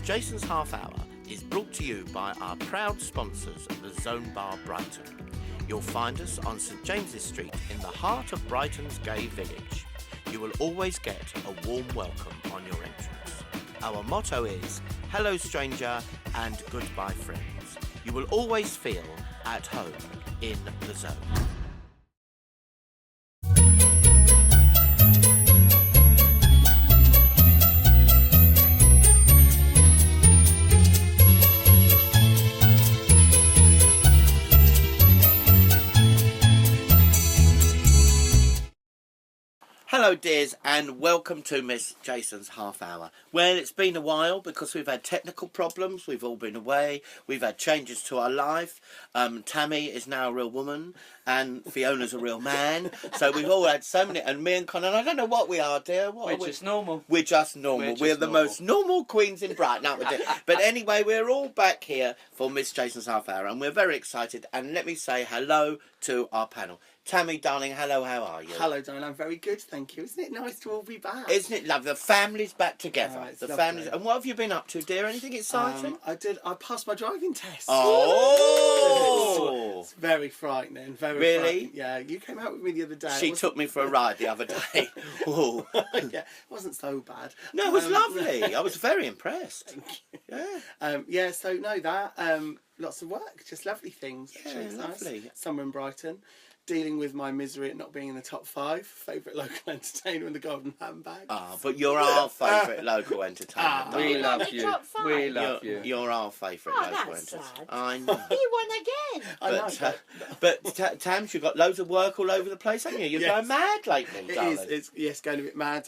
Jason's Half Hour is brought to you by our proud sponsors, the Zone Bar Brighton. You'll find us on St James's Street in the heart of Brighton's gay village. You will always get a warm welcome on your entrance. Our motto is, hello stranger and goodbye friends. You will always feel at home in the zone. Hello dears and welcome to Miss Jason's Half Hour. Well, it's been a while because we've had technical problems, we've all been away, we've had changes to our life. Tammy is now a real woman and Fiona's a real man. So we've all had so many, and me and Conan, I don't know what we are, dear. What We're just normal. We're just normal. We're the most normal queens in Brighton, aren't we, dear? But anyway, we're all back here for Miss Jason's Half Hour and we're very excited. And let me say hello to our panel. Tammy, darling, hello, how are you? Hello, darling, I'm very good, thank you. Isn't it nice to all be back? Isn't it lovely? The family's back together. It's the lovely. family's. And what have you been up to, dear? Anything exciting? I passed my driving test. Oh! It's very frightening. Very Really? frightening. Yeah, you came out with me the other day. She took me for a ride the other day. Oh. Yeah, it wasn't so bad. No, it was lovely. I was very impressed. Thank you. Yeah. So no, that lots of work, just lovely things. Yeah, Actually, it's lovely. Nice. Summer in Brighton. Dealing with my misery at not being in the top 5. Favourite local entertainer in the Golden Handbag. Ah, but you're our favourite local entertainer. We darling. love the you. top five. We love you. You're our favourite Oh, local that's entertainer. sad. I know. He won again. I know. But Tams, you've got loads of work all over the place, haven't you? You're Yes. going mad lately, It darling. is. It's going a bit mad.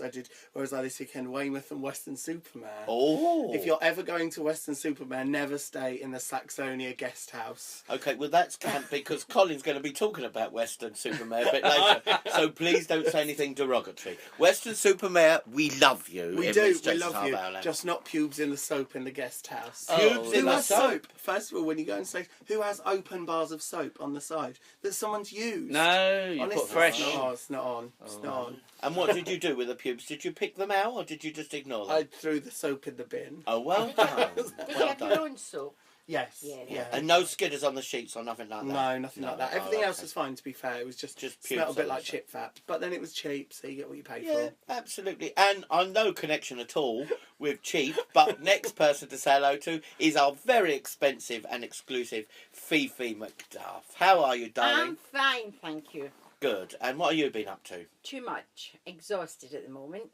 Whereas I this weekend, Weymouth and Western Superman. Oh. If you're ever going to Western Superman, never stay in the Saxonia guest house. Okay, well that's camp because Colin's going to be talking about Western Supermare a bit later, so please don't say anything derogatory. Western Supermare, we love you. We in do. Miss We Jason's love Half you. Hour Lounge. Just not pubes in the soap in the guest house. Pubes in Who the has soap. First of all, when you go and say, who has open bars of soap on the side that someone's used? No, you Honestly, put fresh. It's not on. It's not on. And what did you do with the pubes? Did you pick them out or did you just ignore them? I threw the soap in the bin. Oh, well done. Did you well have done. your own soap? Yes. Yeah. And no skidders on the sheets or nothing like that? No, nothing like that. Oh, Everything else okay. was fine, to be fair. It was just pubes smelled a bit on like the chip fat. But then it was cheap, so you get what you pay Yeah, for. absolutely. And I'm no connection at all with cheap, but next person to say hello to is our very expensive and exclusive Fifi McDuff. How are you, darling? I'm fine, thank you. Good. And what have you been up to? Too much. Exhausted at the moment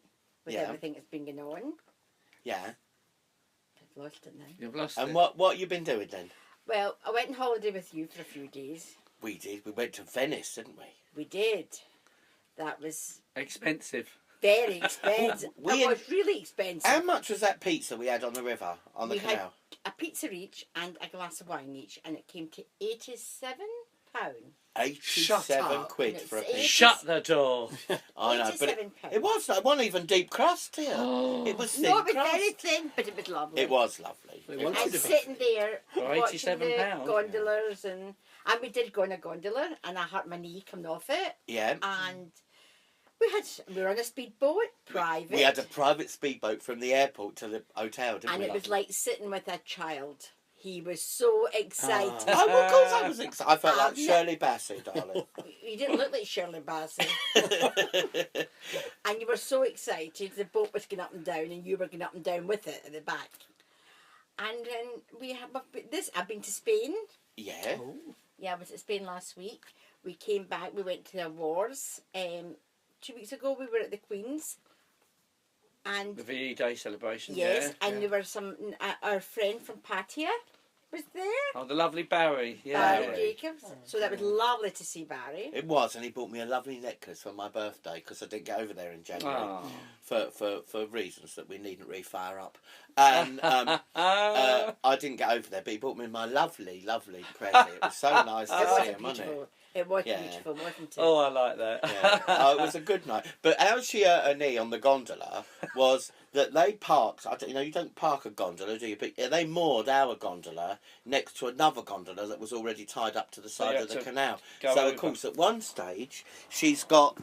with Yeah. everything that's been going on. Yeah. I've lost it now. You've lost And it. what have you been doing then? Well, I went on holiday with you for a few days. We did. We went to Venice, didn't we? We did. That was Expensive. very expensive. We- It was really expensive. How much was that pizza we had on the river, on the We had canal? a pizza each and a glass of wine each, and it came to £87. Shut 87 up. quid And for a it's pizza. Shut the door. I know, but £87. it wasn't even deep crust here. It was thin No, it was crust. very thin, but it was lovely. It was lovely. It It was. was. And Nice. sitting there For watching £87. the gondolas and we did go on a gondola and I hurt my knee coming off it Yeah. and we were on a speedboat, private. We had a private speedboat from the airport to the hotel, didn't and we? it was lovely? like sitting with a child. He was so excited. Oh, well, of course I was excited. I felt like Yeah. Shirley Bassey, darling. You didn't look like Shirley Bassey. And you were so excited. The boat was going up and down and you were going up and down with it at the back. And then I've been to Spain. Yeah. Yeah, I was at Spain last week. We came back, we went to the awards. 2 weeks ago we were at the Queen's. And The VE Day celebration. yes, Yeah. and there were some, our friend from Patia was there. Oh, the lovely Barry. Yeah. Barry Jacobs. So that was lovely to see Barry. It was, and he bought me a lovely necklace for my birthday because I didn't get over there in January Oh. for reasons that we needn't re-fire up. And I didn't get over there, but he bought me my lovely, lovely present. It was so nice to It see was him, wasn't it? beautiful. It was Yeah. beautiful, wasn't it? Oh, I like that. Yeah. Oh, it was a good night. But how she hurt her knee on the gondola was that they parked, you don't park a gondola, do you? But they moored our gondola next to another gondola that was already tied up to the you side had of the to canal. go So, over. of course, at one stage, she's got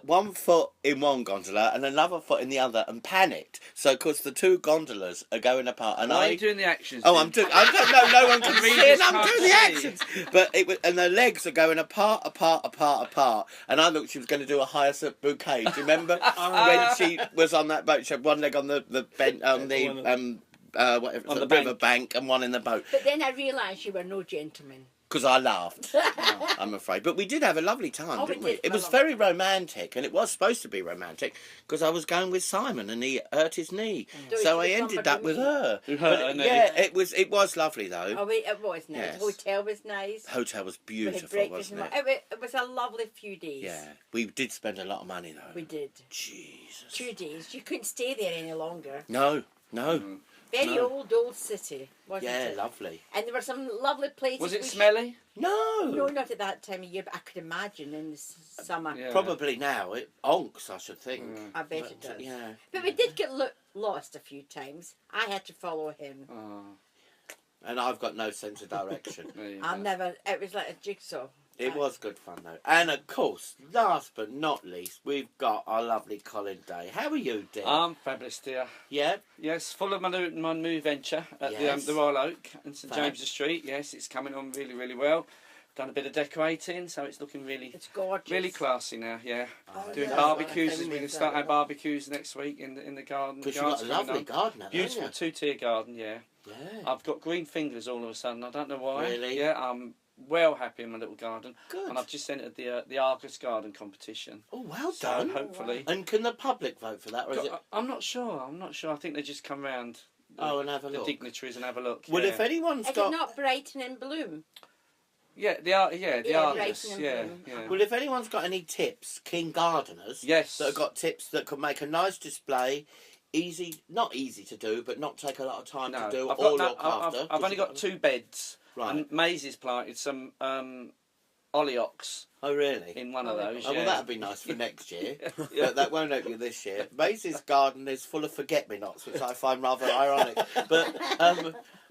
one foot in one gondola and another foot in the other, and panicked. So, of course, the two gondolas are going apart, and Why are you doing the actions? Oh, then? I'm doing. I don't know. No one can Readers see it. I'm can't doing the see. actions. But it was, and the legs are going apart. And I thought she was going to do a hyacinth bouquet. Do you remember when she was on that boat? She had one leg on the bent on the whatever, On the river bank and one in the boat. But then I realised you were no gentleman. Because I laughed, I'm afraid. But we did have a lovely time, Oh, we didn't we? did It have a was lovely very romantic, and it was supposed to be romantic because I was going with Simon, and he hurt his knee, So so I it was ended somebody up with new. her. Who hurt her But, knee. yeah, it was lovely though. Oh, wait, it was nice. Yes. Hotel was nice. Hotel was We had beautiful, breakfast. wasn't and it? it was a lovely few days. Yeah, we did spend a lot of money though. We did. Jesus. 2 days. You couldn't stay there any longer. No. Very No. old city, wasn't Yeah, it? lovely. And there were some lovely places. Was it we smelly? No. No, not at that time of year, but I could imagine in the summer. Yeah. Probably now it onks, I should think. I bet But, it does. Yeah. But we did get lost a few times. I had to follow him. Oh, And I've got no sense of direction. there you I go. never. It was like a jigsaw. It was good fun though. And of course, last but not least, we've got our lovely Colin Day. How are you, dear? Fabulous, dear. Yeah? Yes, full of my new venture at Yes. the Royal Oak in St Fab. James's Street. Yes, it's coming on really, really well. Done a bit of decorating, so it's looking really, It's gorgeous. really classy now. Yeah, Oh, doing yeah. barbecues. Nice. We're going to start our barbecues next week in the garden. Because The you've got a garden's lovely coming on. garden, haven't Beautiful you? two-tier garden. Yeah, Yeah. I've got green fingers all of a sudden. I don't know why. Really? Yeah, I'm well happy in my little garden. Good. And I've just entered the Argus Garden competition. Oh, well So done. hopefully, And can the public vote for that, or is it? I'm not sure. I think they just come round. Oh, and have a the look. dignitaries and have a look. Well, yeah. if anyone's Is it got, not Brighton and Bloom? Yeah, the Yeah, Argus. Brighton and Yeah, Bloom. yeah. well, if anyone's got any tips, keen gardeners, Yes. that have got tips that could make a nice display, not easy to do, but not take a lot of time No, to do I've or got no, look after. I've only got 2 beds. Right. And Maisie's planted some oleox Oh, really? in one of those. Oh, yeah. well, that'd be nice for next year. Yeah. But that won't help you this year. Maisie's garden is full of forget-me-nots, which I find rather ironic.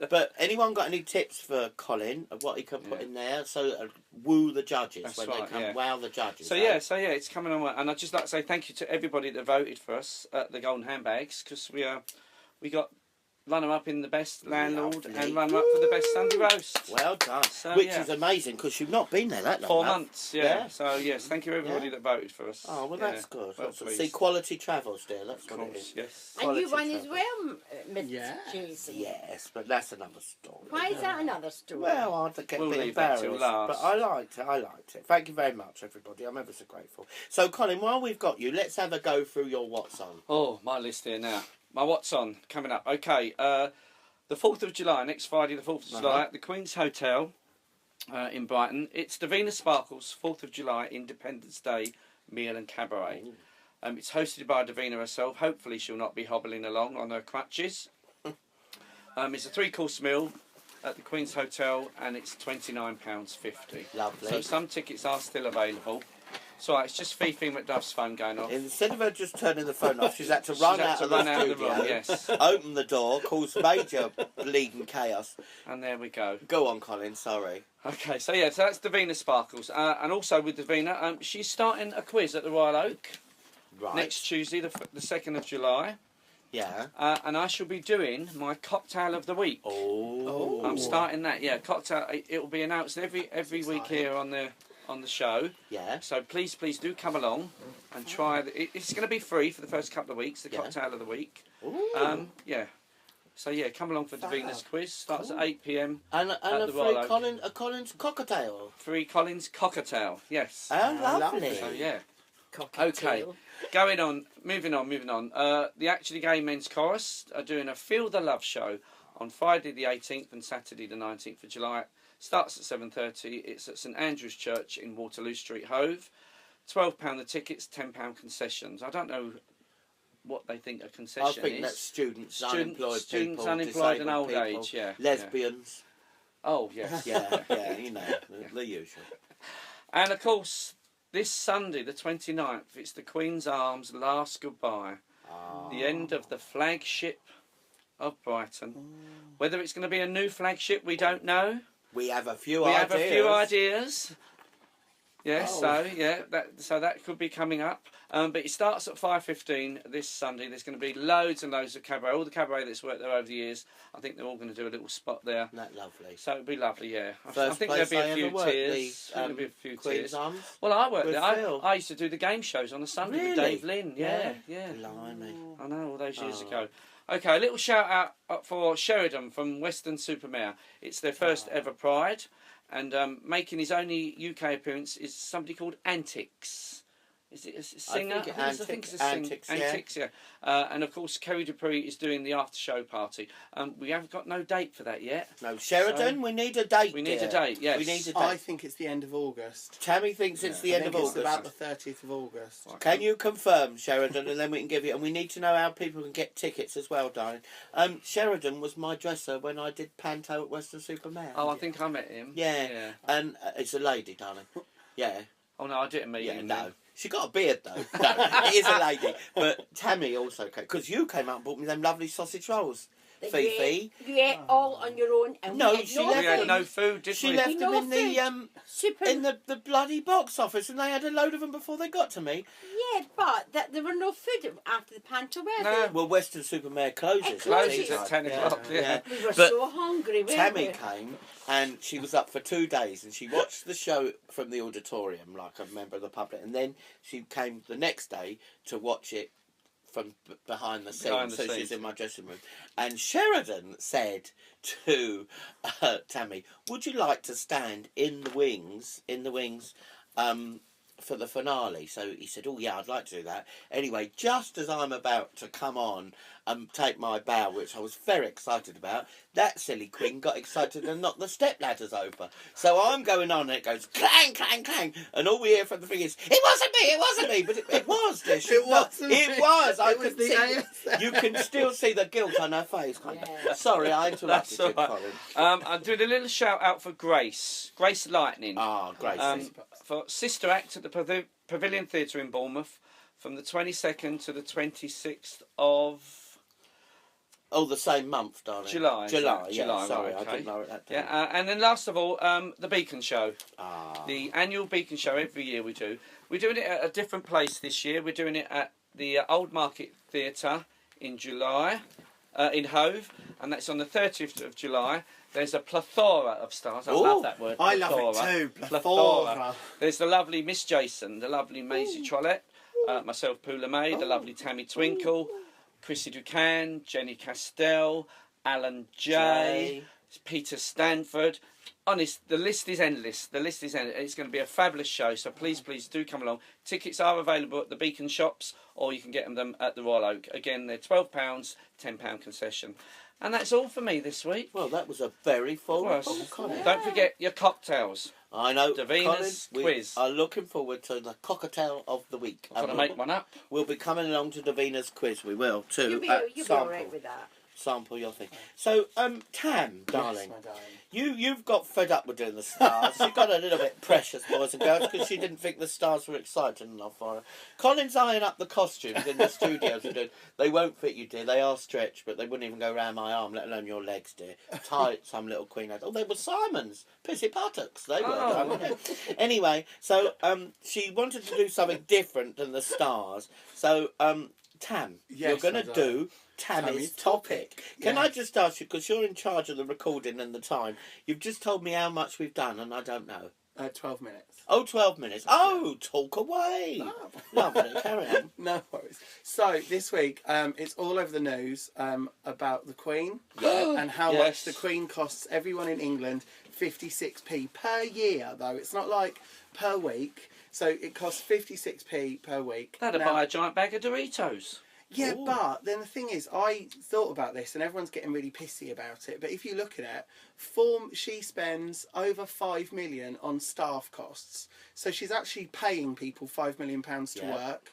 But anyone got any tips for Colin of what he can put Yeah. in there so woo the judges That's when right, they come? yeah. Wow the judges. So eh? yeah, it's coming on well. And I'd just like to say thank you to everybody that voted for us at the Golden Handbags, because we got runner-up in the best landlord Lovely. and runner-up for the best Sunday roast. Well done. So, Which yeah. is amazing because you've not been there that long. 4 have? months, yeah. Yeah. So yes, thank you everybody Yeah. that voted for us. Oh, well, Yeah, that's good. well That's good. pleased. See, quality travels, dear. That's Of what it course, is. yes. And you Quality won as travel. well, Miss Yeah. Jason. Yes, but that's another story. Why is that another story? Well, I'd get We'll a bit leave that embarrassed, till last. but I liked it. Thank you very much, everybody. I'm ever so grateful. So, Colin, while we've got you, let's have a go through your what's on. Oh, my list here now. My what's on coming up. Okay, the 4th of July, next Friday, the 4th of July, at the Queen's Hotel in Brighton. It's the Venus Sparkles 4th of July Independence Day meal and cabaret. It's hosted by Davina herself. Hopefully, she'll not be hobbling along on her crutches. It's a 3-course meal at the Queen's Hotel, and it's £29.50. Lovely. So some tickets are still available. So it's just Fifi McDuff's phone going off. Instead of her just turning the phone off, she's had to run out of the studio, room, yes. open the door, cause major bleeding chaos. And there we go. Go on, Colin, sorry. Okay, so yeah, so that's Davina Sparkles. And also with Davina, she's starting a quiz at the Royal Oak Right. next Tuesday, the 2nd of July. Yeah. And I shall be doing my cocktail of the week. Oh. I'm starting that, yeah. Cocktail, it will be announced every week here on the show. Yeah. So please do come along and try. It's going to be free for the first couple of weeks, the Yeah. cocktail of the week. Ooh. Yeah. So yeah, come along for Davina's quiz. Starts Cool. at 8 p.m. And at a the free Royal Oak. Colin's cocktail. Free Collins cocktail. Yes. Oh, lovely. lovely. So yeah. Cocktail. Okay. Moving on. The Actually Gay Men's Chorus are doing a Feel the Love show on Friday the 18th and Saturday the 19th of July. Starts at 7:30. It's at St Andrew's Church in Waterloo Street, Hove. £12 the tickets, £10 concessions. I don't know what they think a I concession think is. that's students, unemployed students, people, unemployed and disabled old people, age, yeah. lesbians. Oh, yes. Yeah, you know, the usual. And of course, this Sunday, the 29th, it's the Queen's Arms Last Goodbye. The end of the flagship of Brighton. Whether it's going to be a new flagship, we don't know. We have a few We ideas. have a few ideas. Yeah, Oh. so that could be coming up. But it starts at 5:15 this Sunday. There's going to be loads and loads of cabaret. All the cabaret that's worked there over the years, I think they're all going to do a little spot there. Isn't that lovely? So it'll be lovely, yeah. I First think place there'll be I a few ever worked, tears. the, There'll be a few Queen's tears. Arms. Well, I worked with there. Phil. I used to do the game shows on a Sunday with Really? Dave Lynn. Yeah. Blimey. I know, all those years Oh. ago. Okay, a little shout out for Sheridan from Western Supermare. It's their first ever Pride, and making his only UK appearance is somebody called Antics. Is it a singer? I think it's a singer. Antics, yeah. Antics, yeah. And of course, Kerry Dupree is doing the after show party. We haven't got no date for that yet. No, Sheridan, we need a date. We need dear. a date, yes. We need a date. I think it's the end of August. Tammy thinks it's the I end think of it's August. about the 30th of August. Can you confirm, Sheridan, and then we can give you... And we need to know how people can get tickets as well, darling. Sheridan was my dresser when I did Panto at Western Supermare. Oh, I think I met him. Yeah. And it's a lady, darling. Yeah. Oh, no, I didn't meet Yeah, him. no. She got a beard, though. No, it is a lady. But Tammy also came... Because you came out and bought me them lovely sausage rolls. That Fifi. You ate all on your own, and No, we had she no left We had food. no food, did She we? left them No in the... food. Super. in the bloody box office, and they had a load of them before they got to me. Yeah, but there were no food after the panto, were No. there? Well, Western Supermare closes. It at Closes tea at time. 10 o'clock, yeah. We were But so hungry, weren't Tammy we? came, and she was up for 2 days, and she watched the show from the auditorium, like a member of the public, and then she came the next day to watch it from behind the scenes. Behind the So scenes. she's in my dressing room, and Sheridan said to Tammy, "Would you like to stand in the wings? For the finale?" So he said, "Oh yeah, I'd like to do that." Anyway, just as I'm about to come on and take my bow, which I was very excited about, that silly queen got excited and knocked the step ladders over. So I'm going on and it goes clang, clang, clang, and all we hear from the thing is, "It wasn't me," but it was. Dear. It wasn't It me. was. I It was could the see. ASL. You can still see the guilt on her face. Yeah. Sorry, I interrupted That's you, all right. Colin. I'm doing a little shout out for Grace Lightning. Ah, Gracie. For Sister Act at the Pavilion Theatre in Bournemouth from the 22nd to the 26th of Oh, the same month, darling. July. July, July, sorry, right, I didn't know it that yeah, time. and then last of all, the Beacon Show. Ah. The annual Beacon Show every year we do. We're doing it at a different place this year. We're doing it at the Old Market Theatre in July, in Hove, and that's on the 30th of July. There's a plethora of stars. I love that word. I love it plethora. too. Plethora. There's the lovely Miss Jason, the lovely Maisie Trollet, myself, Poola May, the lovely Tammy Twinkle, Chrissy Ducan, Jenny Castell, Alan J. Peter Stanford. Honest, the list is endless. It's going to be a fabulous show, so please do come along. Tickets are available at the Beacon shops, or you can get them at the Royal Oak. Again, they're £12, £10 concession. And that's all for me this week. Well, that was a very full Well, Colin. don't forget your cocktails. I know. Davina's Colin, quiz. We are looking forward to the cocktail of the week. I've got to make one up. We'll be coming along to Davina's quiz. We will too. You'll be sample, all right with that. sample your thing. So, Tam, darling. Yes, my darling. You've got fed up with doing the stars. You got a little bit precious, boys and girls, because she didn't think the stars were exciting enough for her. Colin's eyeing up the costumes in the studios. We're doing. They won't fit you, dear. They are stretched, but they wouldn't even go round my arm, let alone your legs, dear. Tight, some little queen had. Oh, they were Simon's. Pissy Buttocks. They were. Oh. Anyway, so she wanted to do something different than the stars. So, Tam, Yes, you're going my to darling. do Tammy's Tammy's topic. Can I Yes. just ask you, because you're in charge of the recording and the time, you've just told me how much we've done and I don't know. 12 minutes. Oh, 12 minutes. Oh, talk away. Lovely, carry on. No worries. So this week, it's all over the news about the Queen and how Yes. much the Queen costs everyone in England 56p per year. Though it's not like per week, so it costs 56p per week. That'd Now- buy a giant bag of Doritos. Yeah, Ooh. but then the thing is, I thought about this, and everyone's getting really pissy about it. But if you look at it, she spends over £5 million on staff costs, so she's actually paying people £5 million to Yeah. work.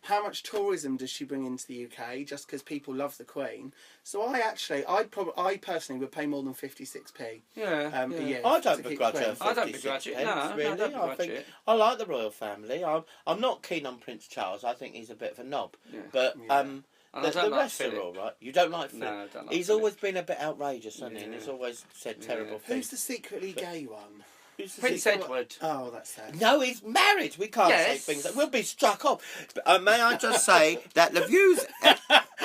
How much tourism does she bring into the UK just because people love the Queen? So I personally would pay more than 56p Yeah. a yeah. year. I to don't keep the begrudge Queen. her I don't 56 begrudge it. pence, No, I really. don't begrudge think it. I like the royal family. I'm not keen on Prince Charles. I think he's a bit of a knob. Yeah. But Yeah. And I the don't like rest are Philip. all right. You don't like Philip? No, I don't like He's Philip. always been a bit outrageous, hasn't he? And Yeah. he's always said terrible Who's things. the secretly gay one? Who's the Prince secret? Edward. Oh, that's sad. No, he's married. We can't say Yes. things. We'll be struck off. May I just say that the views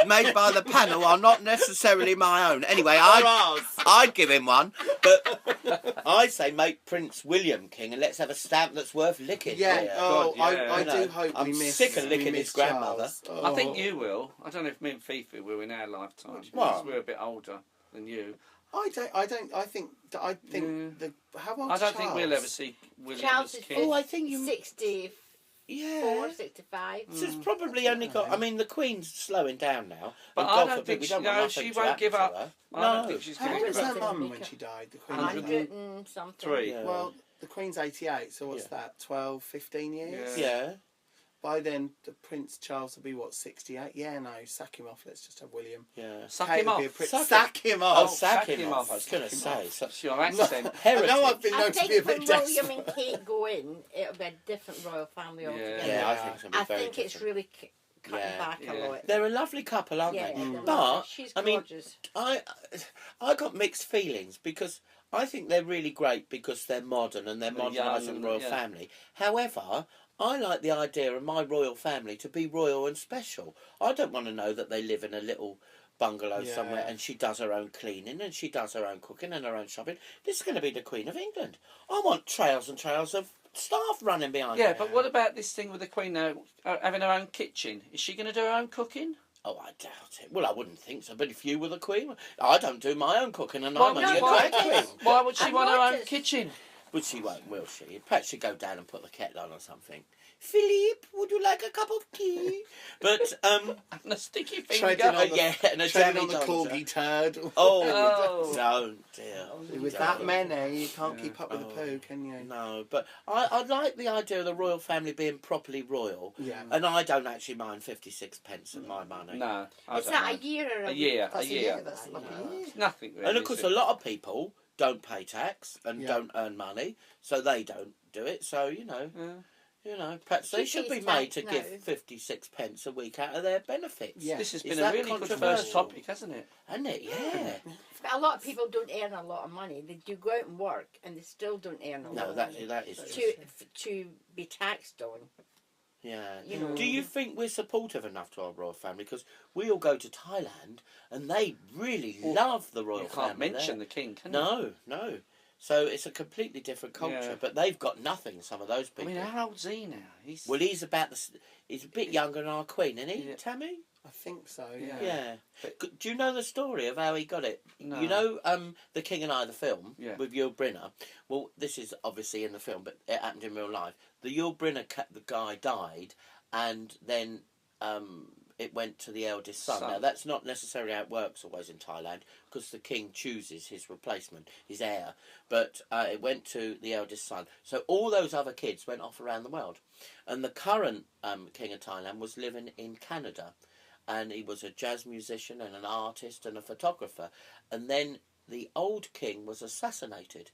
made by the panel are not necessarily my own. Anyway, I'd give him one, but I say make Prince William king and let's have a stamp that's worth licking. Yeah. here. Oh, God, yeah. I You know, do hope I'm we miss. sick of we licking miss his grandmother. Charles. I think Oh. you will. I don't know if me and Fifi will in our lifetime. What? Because we're a bit older than you. I think the how old? I don't think we'll ever see William Charles as is king. Oh, I think you. 64, Yeah. 65. So it's probably only got. I mean, the Queen's slowing down now. But and I God don't forbid, think we she, don't want no, nothing she to won't happen give to up. her. I don't No. think she's How going old to was give her up. mum when she died? The Queen. 100. 100 and something. 3. Yeah. Well, the Queen's 88, so what's Yeah. that? 12, 15 years. Yeah. Yeah. By then, the Prince Charles will be what, 68? Yeah, no, sack him off. Let's just have William. Yeah. Suck Kate him will off. be a prince. Suck Sack him Oh, off. sack sack him him off. off. I was going to say. That's your accent. I know Heretic. I've been I known to think be a when bit William desperate. and Kate go in, it'll be a different royal family altogether. Yeah, I think it's going to be I very think it's different. really cutting Yeah. back Yeah. a lot. They're a lovely couple, aren't Yeah, they? they're But lovely. She's I mean, gorgeous. I got mixed feelings because I think they're really great because they're modern and they're They're young modernising the and- royal yeah. family. However, I like the idea of my royal family to be royal and special. I don't want to know that they live in a little bungalow Yeah. somewhere and she does her own cleaning and she does her own cooking and her own shopping. This is going to be the Queen of England. I want trails and trails of staff running behind Yeah, her. but what about this thing with the Queen now having her own kitchen? Is she going to do her own cooking? Oh, I doubt it. Well, I wouldn't think so. But if you were the Queen, I don't do my own cooking and Why I'm would only a you- drag why- queen. Why would she I want her own noticed. kitchen? But she won't, will she? Perhaps she'll go down and put the kettle on or something. Philippe, would you like a cup of tea? But, And a sticky Treading finger. on the- yeah, and a Treading jammy on the donzer. corgi turd. Oh, Oh. don't, dear. With Don't. that many, you can't keep up with the Oh. poo, can you? No, but I like the idea of the royal family being properly royal. Yeah. And I don't actually mind 56 pence of my money. No, I Is don't that know. a year or A year, That's a year. That's like a year. It's nothing really. And of course, is a it? lot of people don't pay tax and Yeah. don't earn money, so they don't do it. So, Yeah. perhaps they She should be pays made to tax give now. 56 pence a week out of their benefits. Yeah. This has Is been a that really good first controversial? topic, hasn't it? Hasn't it? Yeah. But a lot of people don't earn a lot of money. They do go out and work and they still don't earn a lot No, of that money. that is That's true. To be taxed on. Yeah. You know. Do you think we're supportive enough to our royal family? Because we all go to Thailand and they really love the royal You can't family mention there. the king, can you? No. So it's a completely different culture, Yeah. but they've got nothing. Some of those I people. mean, how old's he now? He's Well, he's he's a bit younger than our queen, isn't he, Yeah. Tammy? I think so, Yeah. Yeah. But- Do you know the story of how he got it? No. You know, The King and I, the film, Yeah. with Yul Brynner. Well, this is obviously in the film, but it happened in real life. The Yul Brynner, the guy died, and then it went to the eldest son. Son. Now, that's not necessarily how it works always in Thailand, because the king chooses his replacement, his heir. But it went to the eldest son. So all those other kids went off around the world. And the current king of Thailand was living in Canada. And he was a jazz musician and an artist and a photographer. And then the old king was assassinated.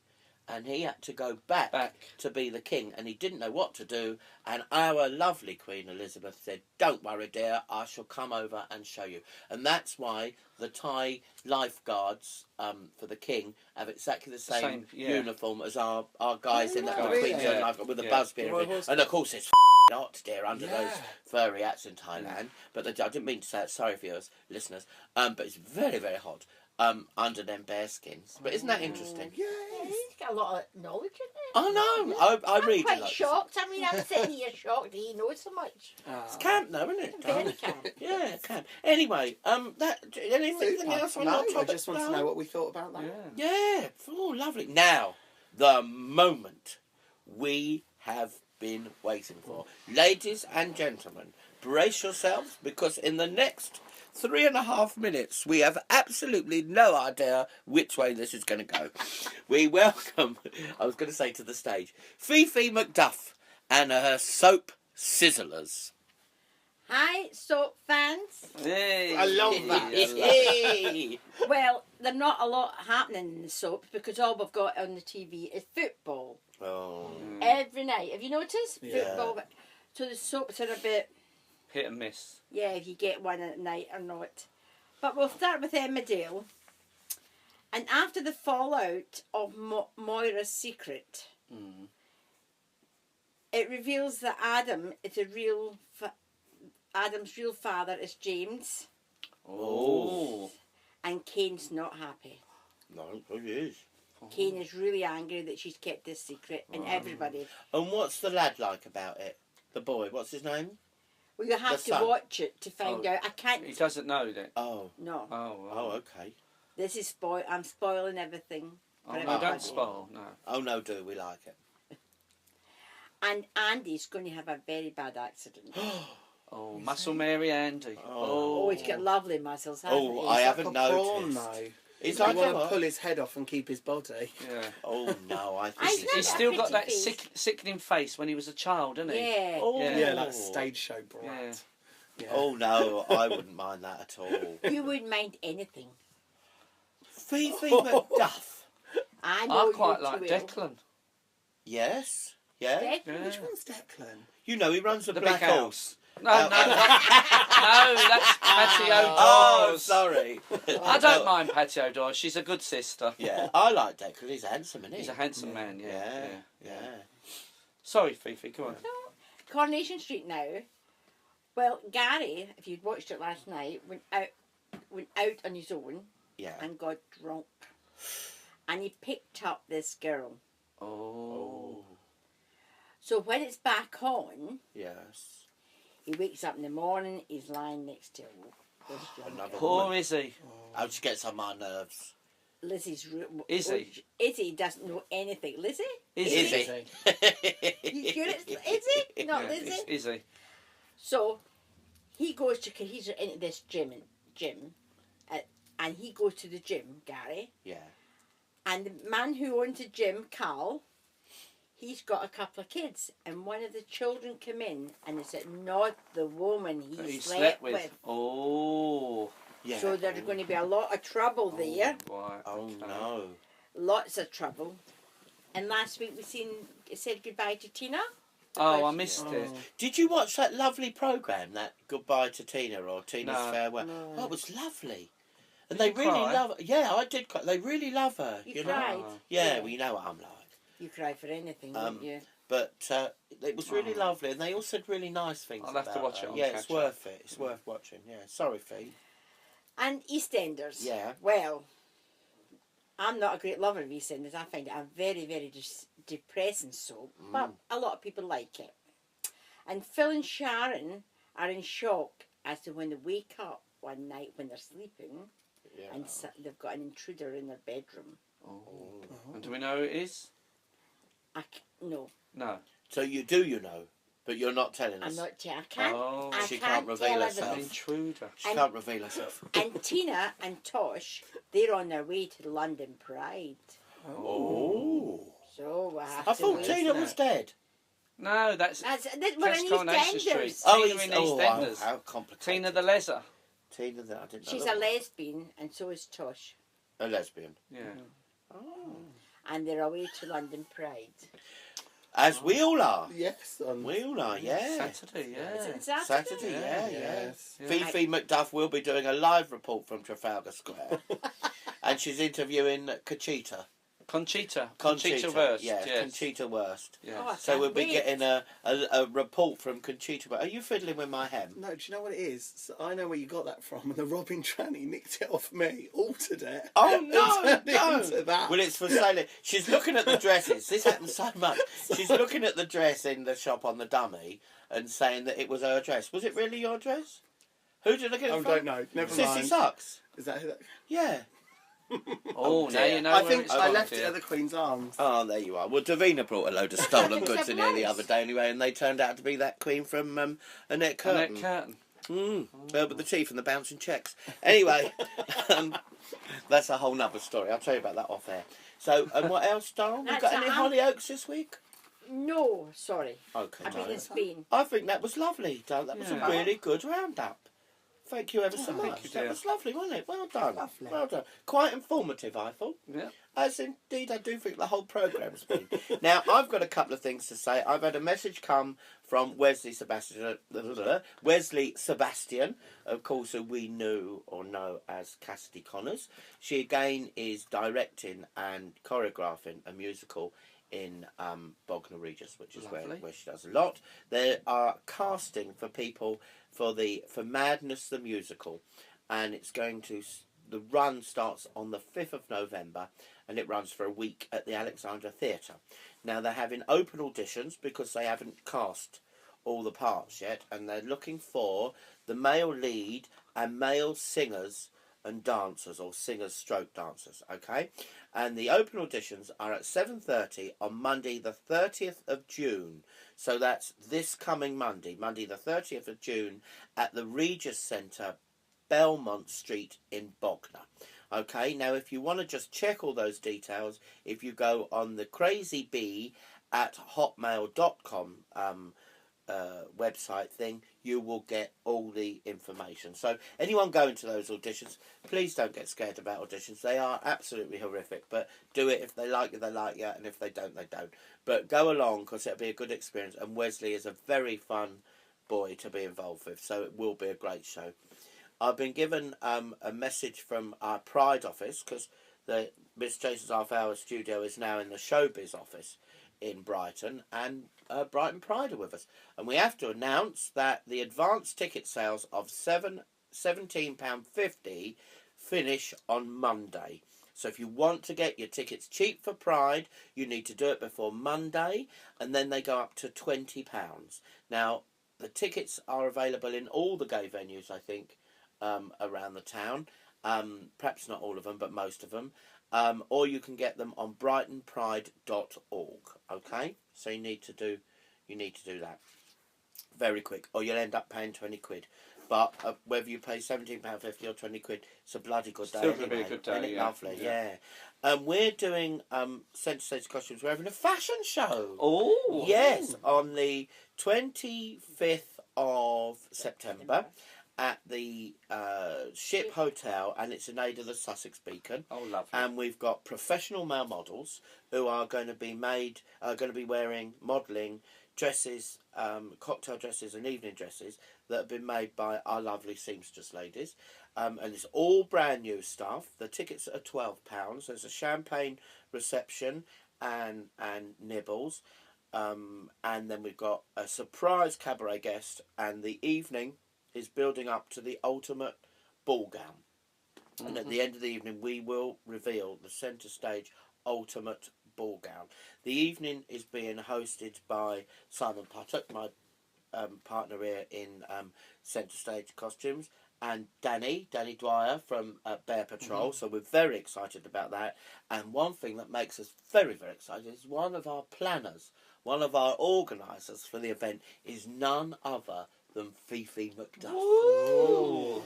And he had to go back to be the king. And he didn't know what to do. And our lovely Queen Elizabeth said, "Don't worry, dear, I shall come over and show you." And that's why the Thai lifeguards for the king have exactly the same yeah. uniform as our guys in the Oh, Queen's really? Own Lifeguard with the Yeah. buzz Royal horse. and of course it's hot, dear, under those Yeah. furry hats in Thailand. But I didn't mean to say it. Sorry for yours, listeners. But it's very, very hot under them bear skins. But isn't that interesting? Yeah, Yes. he's got a lot of knowledge in there. Oh no, I I'm read a quite lot. shocked. I mean, I'm sitting here shocked that he knows so much. It's camp, though, isn't it? Very camp. Yeah, camp. Anyway, anything else on No, that I topic? just want to know what we thought about that. Yeah. Yeah, oh, lovely. Now, the moment we have been waiting for. Ladies and gentlemen, brace yourselves, because in the next 3.5 minutes, we have absolutely no idea which way this is going to go. We welcome, I was going to say to the stage, Fifi McDuff and her soap sizzlers. Hi, soap fans. Hey. I love that. Yay! Well, there's not a lot happening in the soap because all we've got on the TV is football. Oh. Every night. Have you noticed? Yeah. Football. So the soaps are a bit, Hit and miss. yeah, if you get one at night or not. But we'll start with Emmerdale. And after the fallout of Moira's secret, it reveals that Adam is a real. Adam's real father is James, Oh. and Cain's not happy. No, it is. Cain is really angry that she's kept this secret, and everybody. And what's the lad like about it? The boy, what's his name? Well, you have The to son. watch it to find Oh. out. I can't. He doesn't know that. Oh, No, Oh. oh, okay. this is I'm spoiling everything. Oh, for no, everybody. don't spoil. No. Oh no, do we like it? And Andy's going to have a very bad accident. Oh, Muscle Mary Andy. Oh, he's got lovely muscles, hasn't Oh, he? I He's haven't like a prawn, noticed. though. He's You like want a to what? pull his head off and keep his body. Yeah. Oh no, I I think said He's that still got that pretty face. sickening face when he was a child, hasn't he? Yeah. Oh, Yeah. Yeah, that stage show brat. Yeah. Oh no, I wouldn't mind that at all. You wouldn't mind anything. Fifi Macduff. I know I quite you like two will. Declan. Yes, yeah. Declan? Yeah. Which one's Declan? You know he runs the The Black big Horse. house. No, no, no, that's Patty O'Donnell. Oh, sorry. I don't mind Patty O'Donnell. She's a good sister. Yeah, I like Declan. He's handsome, isn't he? He's a handsome man, yeah. Yeah, yeah. yeah. Sorry, Fifi, come on. Coronation Street now. Well, Gary, if you'd watched it last night, went out on his own Yeah. and got drunk. And he picked up this girl. Oh. Oh, So when it's back on, yes. he wakes up in the morning, he's lying next to this young Another girl. Poor woman. Izzy. Oh, she gets on my nerves. Lizzie's... Izzy? Izzy doesn't know anything. Lizzie? Izzy. You sure it's Izzy? Not Yeah, Lizzie? it's Izzy. So he goes to he's into this gym, and he goes to the gym, Gary. Yeah. And the man who owns the gym, Carl, he's got a couple of kids, and one of the children come in, and it's not the woman he slept with. Oh. Yeah. So there's going to be a lot of trouble there, Right. Oh okay. no. lots of trouble. And last week we said goodbye to Tina. Oh, I missed it. Did you watch that lovely programme, that Goodbye to Tina or Tina's No. Farewell? No. Oh, it was lovely. And Did they you really cry? love her. Yeah, I did cry. They really love her. You know? cried? Yeah, well, you know what I'm like. You cry for anything, Um, don't you? But it was really lovely, and they all said really nice things. I'll have to about watch her. it on Yeah, it's catch worth it. It's worth watching. Yeah, sorry, Fee. And EastEnders. Yeah. Well, I'm not a great lover of EastEnders. I find it a very, very depressing soap, but a lot of people like it. And Phil and Sharon are in shock as to when they wake up one night when they're sleeping Yeah. and they've got an intruder in their bedroom. Oh. And do we know who it is? No, No. So you know, but you're not telling us. I'm not. I can't. Oh. I She can't can't reveal tell herself. An everything. intruder. She And- can't reveal herself. And Tina and Tosh, they're on their way to London Pride. Oh. So we'll have I to thought wait. Tina was dead. No, that's We're that's in Coronation Street. EastEnders. Oh, Tina in EastEnders. how complicated. Tina the Lesser. Tina, I didn't know. She's that a one. lesbian, and so is Tosh. A lesbian. Yeah. Oh. And they're away to London Pride. As we all are. Yes. We all are, yeah. Saturday, Is yeah. it Saturday? Saturday, yeah, yeah. Yes. Yeah. Fifi Macduff will be doing a live report from Trafalgar Square. And she's interviewing Conchita. Conchita Wurst. Yeah, yes. Conchita Wurst. Yeah. Oh, I So can't we'll be wait. getting a report from Conchita Wurst. Are you fiddling with my hem? No, do you know what it is? So I know where you got that from. And the Robin Tranny nicked it off me, altered it. Oh and no, turned it no. into that. Well, it's for sale. She's looking at the dresses. This happens so much. She's looking at the dress in the shop on the dummy and saying that it was her dress. Was it really your dress? Who did I get it I from? don't know. Never Sissy mind. Sucks. Is that who that? Yeah. Oh, now dear. you know I where think it's I from, left it dear. at the Queen's Arms. Oh, there you are. Well, Davina brought a load of stolen It's goods in here the nice. other day anyway, and they turned out to be that Queen from Annette Curtin. Annette Curtin. With the teeth and the bouncing checks. Anyway, that's a whole nother story. I'll tell you about that off air. So, and what else, Darl? We That's got any it. Hollyoaks this week? No, sorry. Okay, I've been in darling. Spain. I think that was lovely, Darl. That was Yeah. a really good roundup. Thank you ever so Thank much. you, That dear. was lovely, wasn't it? Well done. Lovely. Well done. Quite informative, I thought. Yeah. As indeed I do think the whole programme's been. Now, I've got a couple of things to say. I've had a message come from Wesley Sebastian, of course, who we knew or know as Cassidy Connors. She again is directing and choreographing a musical in Bognor Regis, which is Lovely. where she does a lot. They are casting for people for Madness the musical, and it's going to. The run starts on the 5th of November, and it runs for a week at the Alexandra Theatre. Now they're having open auditions because they haven't cast all the parts yet, and they're looking for the male lead and male singers and dancers, or singers stroke dancers, okay? And the open auditions are at 7:30 on Monday the 30th of June. So that's this coming Monday, Monday the 30th of June, at the Regis Centre, Belmont Street in Bognor. Okay, now if you want to just check all those details, if you go on the Crazy Bee at hotmail.com website thing, you will get all the information. So anyone going to those auditions, please don't get scared about auditions. They are absolutely horrific, but do it. If they like you, they like you, and if they don't, they don't. But go along, because it'll be a good experience, and Wesley is a very fun boy to be involved with, so it will be a great show. I've been given a message from our Pride office, because the Miss Jason's Half Hour studio is now in the Showbiz office in Brighton, and Brighton Pride are with us. And we have to announce that the advance ticket sales of £17.50 finish on Monday. So if you want to get your tickets cheap for Pride, you need to do it before Monday, and then they go up to £20. Now, the tickets are available in all the gay venues, I think, around the town. Perhaps not all of them, but most of them. Or you can get them on brightonpride.org. Okay, so you need to do that very quick, or you'll end up paying £20. But whether you pay £17.50 or £20, it's a bloody good day. Still going to be a good day. Isn't it Yeah. lovely? Yeah. We're doing Centre Stage Costumes. We're having a fashion show. Oh, Yes, on the 25th of September at the Ship Hotel, and it's in aid of the Sussex Beacon. Oh, lovely. And we've got professional male models who are going to be modelling dresses, cocktail dresses and evening dresses that have been made by our lovely seamstress ladies. And it's all brand new stuff. The tickets are £12. There's a champagne reception and nibbles. And then we've got a surprise cabaret guest, and the evening is building up to the ultimate ball gown. And at the end of the evening, we will reveal the centre stage ultimate ball gown. The evening is being hosted by Simon Puttock, my partner here in centre stage costumes, and Danny Dwyer from Bear Patrol. So we're very excited about that. And one thing that makes us very, very excited is one of our planners, one of our organisers for the event is none other than Fifi McDuff. Ooh.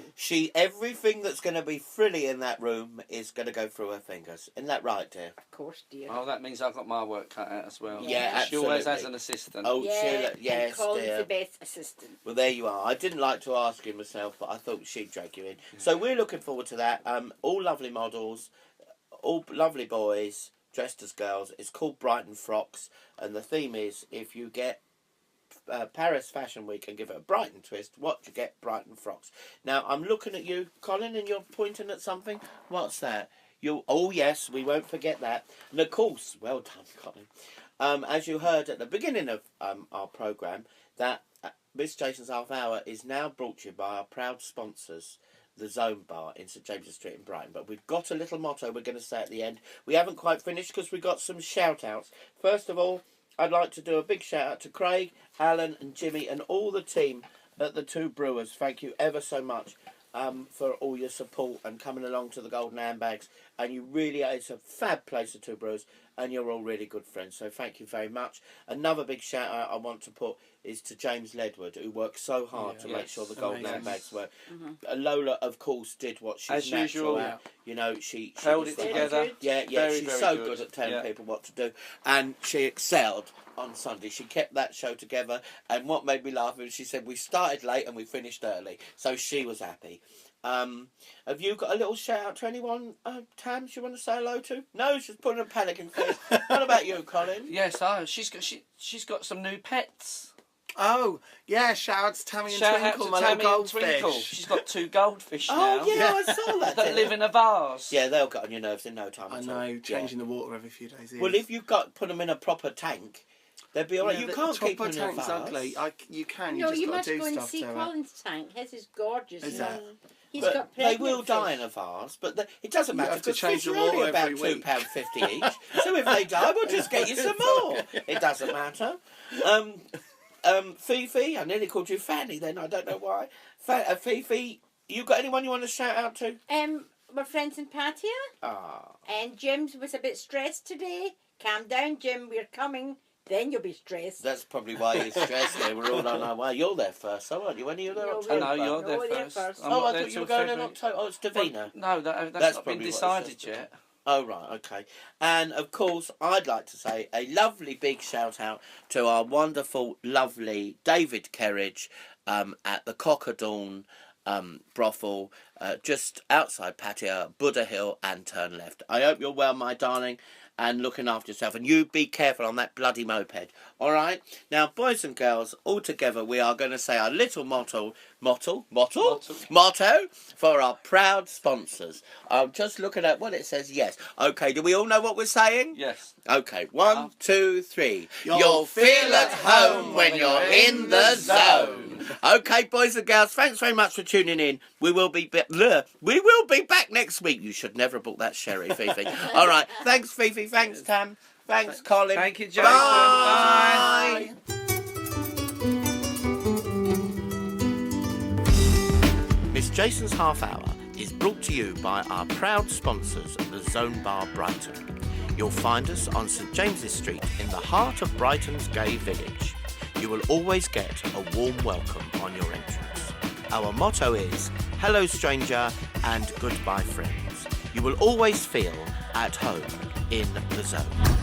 Everything that's going to be frilly in that room is going to go through her fingers. Isn't that right, dear? Of course, dear. Oh, that means I've got my work cut out as well. Yeah, She always has absolutely. an assistant. Oh, yeah, yes, and Colin's dear. the best assistant. Well, there you are. I didn't like to ask you myself, but I thought she'd drag you in. So we're looking forward to that. All lovely models, all lovely boys dressed as girls. It's called Brighton Frocks, and the theme is, if you get Paris Fashion Week and give it a Brighton twist, what you get? Brighton Frocks. Now, I'm looking at you, Colin, and you're pointing at something. What's that? Oh, yes, we won't forget that. And of course, well done, Colin. As you heard at the beginning of our programme, that Miss Jason's Half Hour is now brought to you by our proud sponsors, the Zone Bar in St James's Street in Brighton. But we've got a little motto we're going to say at the end. We haven't quite finished because we've got some shout-outs. First of all, I'd like to do a big shout-out to Craig, Alan and Jimmy and all the team at the Two Brewers. Thank you ever so much for all your support and coming along to the Golden Handbags. And you really are, it's a fab place, the Two Brewers, and you're all really good friends. So thank you very much. Another big shout out I want to put is to James Ledward, who worked so hard to make sure the Golden amazing. Handbags work. Lola, of course, did what she's As natural usual, at. You know, she held was it the- together. Yeah, Very, she's very so good. good at telling Yeah. people what to do. And she excelled on Sunday. She kept that show together. And what made me laugh was she said, we started late and we finished early. So she was happy. Have you got a little shout out to anyone, Tams, you want to say hello to? No, she's putting a panic in face. What about you, Colin? Yes, she's got some new pets. Oh, yeah, shout out to Tammy and Shout out Twinkle, to my little Tammy and goldfish. Twinkle. She's got 2 goldfish now. Oh, yeah, I saw that. That live in a vase. Yeah, they'll get on your nerves in no time I at all. know, Yeah. changing the water every few days. Well, if you've put them in a proper tank, they'll be all right. Yeah, You the can't keep them proper in a tank's vase. ugly. You can. No, You just you got must to do go and stuff see to it. Colin's tank. His is gorgeous. Is that? He's But got they pregnant will die fish. in a vase, but it doesn't You matter have to because change fish the are only water about every week. £2.50 each. So if they die, we'll just get you some more. It doesn't matter. Fifi, I nearly called you Fanny then. I don't know why. Fifi, you got anyone you want to shout out to? We're friends in Patia, Ah, and Jim was a bit stressed today. Calm down, Jim. We're coming. Then you'll be stressed. that's probably why you're stressed. There, we're all on our way. You're there first, so aren't you? When are you there? No, October? No, you're No, there we're there first. first. I'm Oh, not I there thought you till were going in February. October. Oh, it's Davina. No, that's That's not probably been what it decided says. yet. Oh, right, okay. And, of course, I'd like to say a lovely big shout-out to our wonderful, lovely David Kerridge at the Cock o' Dawn brothel just outside Patia, Buddha Hill, and turn left. I hope you're well, my darling, and looking after yourself. And you be careful on that bloody moped, all right? Now, boys and girls, all together, we are going to say our little motto for our proud sponsors. I'm just looking at what it says. Yes. Okay, do we all know what we're saying? Yes. Okay, 1, 2, 3. You'll You'll feel at home when you're in the zone. Okay, boys and girls, thanks very much for tuning in. We will be back next week. You should never have bought that sherry, Fifi. All right, thanks, Fifi. Thanks, Tam. Thanks, Colin. Thank you, Jason. Bye. Miss Jason's Half Hour is brought to you by our proud sponsors, the Zone Bar Brighton. You'll find us on St James's Street in the heart of Brighton's gay village. You will always get a warm welcome on your entrance. Our motto is, hello stranger and goodbye friends. You will always feel at home in the zone.